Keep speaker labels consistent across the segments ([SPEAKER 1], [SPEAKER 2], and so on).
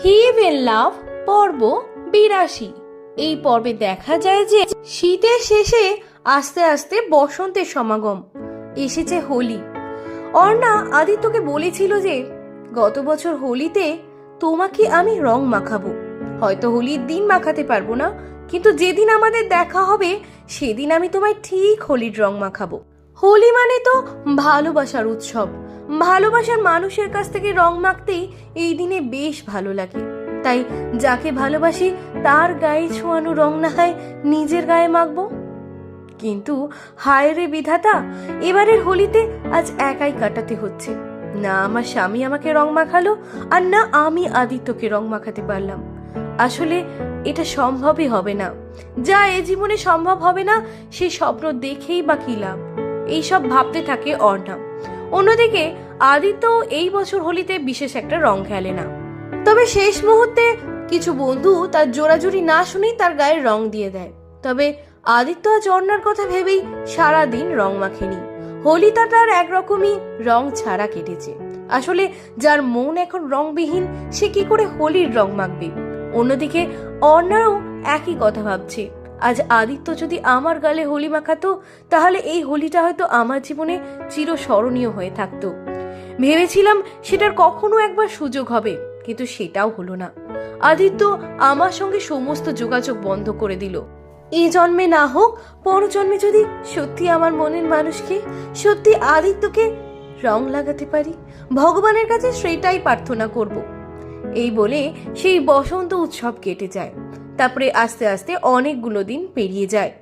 [SPEAKER 1] হিভ in love পর্ব ৮২। এই পর্বে দেখা যায় যে শীতের শেষে আস্তে আস্তে বসন্তের সমাগম, এসেছে হোলি। অর্ণা আদিত্যকে বলেছিল যে গত বছর হোলিতে তোমাকে আমি রং মাখাবো। হয়তো হোলির দিন মাখাতে পারবো না, কিন্তু যেদিন আমাদের দেখা হবে সেদিন আমি তোমায় ঠিক হোলির রং মাখাবো। হোলি মানে তো ভালোবাসার উৎসব। ভালোবাসার মানুষের কাছ থেকে রং মাখতেই এই দিনে বেশ ভালো লাগে। তাই যাকে ভালোবাসি তার গায়ে ছোঁয়ানো রং না হয় নিজের গায়ে মাখবো। কিন্তু হায় রে বিধাতা, এবারের হোলিতে আজ একাই কাটাতে হচ্ছে। না আমার স্বামী আমাকে রং মাখালো, আর না আমি আদিত্যকে রং মাখাতে পারলাম। আসলে এটা সম্ভবই হবে না। যা এ জীবনে সম্ভব হবে না সে স্বপ্ন দেখেই বা কি লাভ, এইসব ভাবতে থাকে অর্ণা। অন্যদিকে আদিত্য এই বছর হোলিতে বিশেষ একটা রং খেলে না। তবে শেষ মুহূর্তে কিছু বন্ধু তার জোরাজুরি না শুনেই তার গায়ে রং দিয়ে দেয়। তবে আদিত্য আজ অর্ণার কথা ভেবেই সারাদিন রং মাখেনি। হোলিটা তার একরকমই রং ছাড়া কেটেছে। আসলে যার মন এখন রংবিহীন সে কি করে হোলির রং মাখবে? অন্যদিকে অর্ণারও একই কথা ভাবছে, আজ আদিত্য যদি আমার গালে হোলি মাখাতো তাহলে এই হোলিটা হয়তো আমার জীবনে চিরস্মরণীয় হয়ে থাকতো। ভেবেছিলাম সেটার কখনো একবার সুযোগ হবে, কিন্তু সেটাও হলো না। আদিত্য আমার সঙ্গে সমস্ত যোগাযোগ বন্ধ করে দিল। এই জন্মে না হোক পর জন্মে যদি সত্যি আমার মনের মানুষকে, সত্যি আদিত্যকে রং লাগাতে পারি, ভগবানের কাছে সেটাই প্রার্থনা করব। এই বলে সেই বসন্ত উৎসব কেটে যায়। তারপরে আস্তে আস্তে অনেকগুলো দিন পেরিয়ে যায়।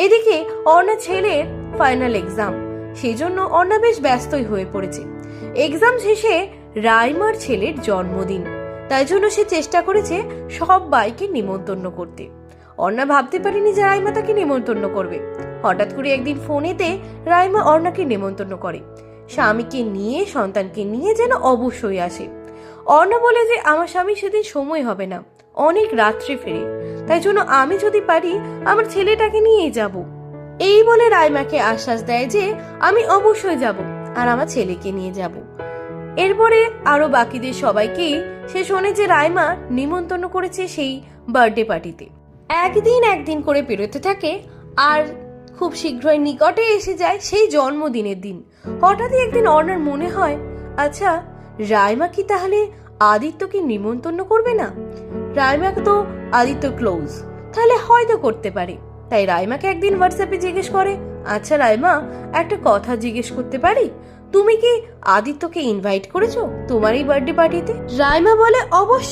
[SPEAKER 1] এদিকে অর্ণা ছেলের ফাইনাল এক্সাম, সেই জন্য অর্ণা বেশ ব্যস্তই হয়ে পড়েছে। এক্সাম শেষে রাইমার ছেলের জন্মদিন, তাই জন্য সে চেষ্টা করেছে সবাইকে নিমন্ত্রণ করতে। অর্ণা ভাবতে পারেনি যে রাইমা তাকে নিমন্ত্রণ করবে। হঠাৎ করে একদিন ফোনেতে রাইমা অর্ণাকে নিমন্ত্রণ করে। স্বামীকে নিয়ে, সন্তানকে নিয়ে যেন অবশ্যই আসে। অর্ণা বলে যে আমার স্বামী সেদিন সময় হবে না, অনেক রাত্রে ফেরে, তাই জন্য আমি যদি পারি আমার ছেলেটাকে নিয়েই যাব। এই বলে রাইমাকে আশ্বাস দেয় যে আমি অবশ্যই যাব, আর আমার ছেলেকে নিয়ে যাব। এরপরে আরো বাকিদের সবাইকেই সে শোনে যে রাইমা নিমন্ত্রণ করেছে সেই বার্থডে পার্টিতে। একদিন করে পেরোতে থাকে, আর খুব শীঘ্রই নিকটে এসে যায় সেই জন্মদিনের দিন। হঠাৎই একদিন অর্ণার মনে হয়, আচ্ছা রাইমা কি তাহলে আদিত্যকে নিমন্ত্রণ করবে না? রাইমা তো আদিত্য ক্লোজ, তাহলে হয়তো করতে পারে। তাই রাইমাকে একদিন হোয়াটসঅ্যাপে জিজ্ঞেস করে, আচ্ছা রাইমা, একটা কথা জিজ্ঞেস করতে পারি? তুমি কি আদিত্যকে ইনভাইট করেছো তোমার এই বার্থডে পার্টিতে? রাইমা বলে, অবশ্যই।